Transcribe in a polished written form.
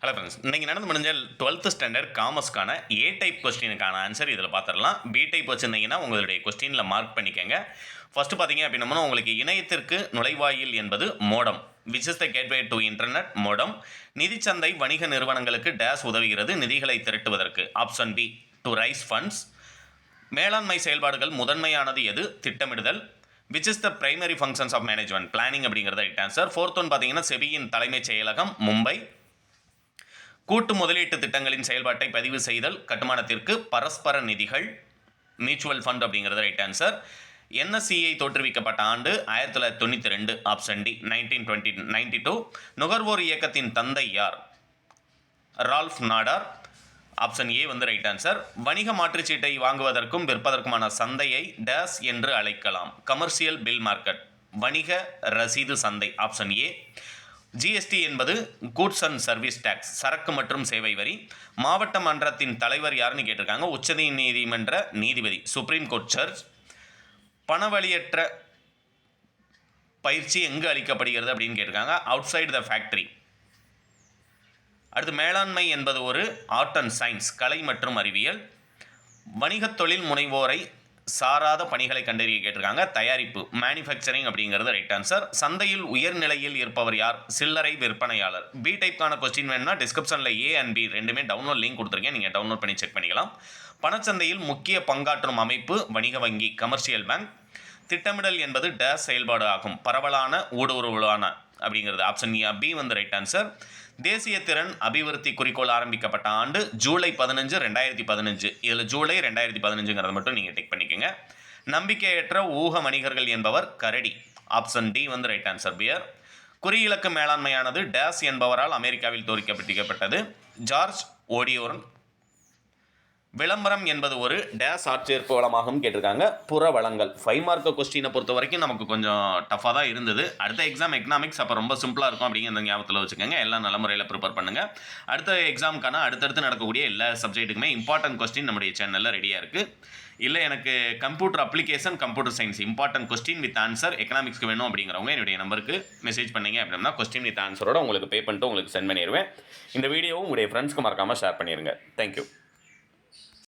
Hello friends, இன்றைக்கி நடந்து முடிஞ்ச 12th ஸ்டாண்டர்ட் காமர்ஸ்க்கான ஏ டைப் கொஸ்டினுக்கான ஆன்சர் இதில் பார்த்துடலாம். பி டைப் வச்சுருந்தீங்கன்னா உங்களுடைய கொஸ்டினில் மார்க் பண்ணிக்கோங்க. ஃபஸ்ட்டு பார்த்தீங்க அப்படின்னா உங்களுக்கு இணையத்திற்கு நுழைவாயில் என்பது modem. Which is the gateway to internet modem. நிதிச்சந்தை வணிக நிறுவனங்களுக்கு டேஸ் உதவுகிறது நிதிகளை திரட்டுவதற்கு. Option B to raise funds. மேலாண்மை செயல்பாடுகள் முதன்மையானது எது? திட்டமிடுதல். Which is the primary functions of management? Planning அப்படிங்கிறத ரைட் ஆன்சர். ஃபோர்த் ஒன் பார்த்தீங்கன்னா செபியின் தலைமைச் செயலகம் மும்பை. கூட்டு முதலீட்டு திட்டங்களின் செயல்பாட்டை பதிவு செய்தல் கட்டுமானத்திற்கு. பரஸ்பர நிதிகள் மியூச்சுவல் ஃபண்ட் அப்படிங்கிறது ரைட் ஆன்சர். என்எஸ்சிஐ தோற்றுவிக்கப்பட்ட ஆண்டு 1992. Option D 1992. நுகர்வோர் இயக்கத்தின் தந்தை யார்? Ralph Nader. Option A right answer. வணிக மாற்றுச்சீட்டை வாங்குவதற்கும் விற்பதற்குமான சந்தையை டேஸ் என்று அழைக்கலாம். Commercial bill market. வணிக ரசீது சந்தை. Option A. ஜிஎஸ்டி என்பது கூட்ஸ் அண்ட் சர்வீஸ் டேக்ஸ், சரக்கு மற்றும் சேவை வரி. மாவட்ட மன்றத்தின் தலைவர் யாருன்னு கேட்டிருக்காங்க. உச்ச நீதிமன்ற நீதிபதி, சுப்ரீம் கோர்ட் ஜட்ஜ். பணவழியற்ற பயிற்சி எங்கு அளிக்கப்படுகிறது அப்படின்னு கேட்டிருக்காங்க. அவுட் சைடு த ஃபேக்ட்ரி. அடுத்து மேலாண்மை என்பது ஒரு ஆர்ட் அண்ட் சயின்ஸ், கலை மற்றும் அறிவியல். வணிகத் தொழில் முனைவோரை சாராத பணிகளை கண்டறிய கேட்டிருக்காங்க. தயாரிப்பு, மேனுஃபேக்சரிங் அப்படிங்கிறது ரைட் ஆன்சர். சந்தையில் உயர்நிலையில் இருப்பவர் யார்? சில்லறை விற்பனையாளர். பி டைப்கான கொஸ்டின் வேணும்னா டிஸ்கிரிப்ஷனில் ஏ அண்ட் பி ரெண்டுமே டவுன்லோட் லிங்க் கொடுத்துருக்கேன், நீங்கள் டவுன்லோட் பண்ணி செக் பண்ணிக்கலாம். பணச்சந்தையில் முக்கிய பங்காற்றும் அமைப்பு வணிக வங்கி, கமர்ஷியல் பேங்க். திட்டமிடல் என்பது டேஸ் செயல்பாடு ஆகும். பரவலான ஊடுருவலான அப்படிங்கிறது ஆப்ஷன் பி ரைட் ஆன்சர். தேசிய திறன் அபிவிருத்தி குறிக்கோள் ஆரம்பிக்கப்பட்ட ஆண்டு ஜூலை 15, 2015. இதில் ஜூலை 2015ங்கிறத மட்டும் நீங்கள் டிக் பண்ணிக்கோங்க. நம்பிக்கையற்ற ஊக வணிகர்கள் என்பவர் கரடி. Option D right answer, bear. குறியிலக்க மேலாண்மையானது டேஸ் என்பவரால் அமெரிக்காவில் தோற்கடிக்கப்பட்டது. ஜார்ஜ் ஓடியோர்ன். விளம்பரம் என்பது ஒரு டேஸ் ஆட்சேர்ப்பு வளமாகவும் கேட்டிருக்காங்க. புற வளங்கள். 5 மார்க் கொஸ்டினை பொறுத்த வரைக்கும் நமக்கு கொஞ்சம் டஃபாக தான் இருந்தது. அடுத்த எக்ஸாம் எக்கனாமிக்ஸ் அப்போ ரொம்ப சிம்பிளாக இருக்கும் அப்படிங்கிற ஞாபகத்தில் வச்சுக்கோங்க. எல்லாம் நல்ல முறையில் ப்ரிப்பேர் பண்ணுங்கள். அடுத்த எக்ஸாமுக்கான அடுத்தடுத்து நடக்கக்கூடிய எல்லா சப்ஜெக்ட்டுக்குமே இம்பார்ட்டன்ட் கொஸ்டின் நம்முடைய சேனலில் ரெடியாக இருக்குது. இல்லை எனக்கு computer application, computer science important question with answer எக்கனாமிக்ஸ்க்கு வேணும் அப்படிங்கிறவங்க என்னுடைய நம்பருக்கு மெசேஜ் பண்ணிங்க அப்படின்னா கொஸ்டின் வித் ஆன்சரோட உங்களுக்கு பே பண்ணிட்டு உங்களுக்கு சென்ட் பண்ணிடுவேன். இந்த வீடியோவும் உங்களுடைய ஃப்ரெண்ட்ஸ்க்கு மறக்காமல் ஷேர் பண்ணிடுங்க. தேங்க்யூ.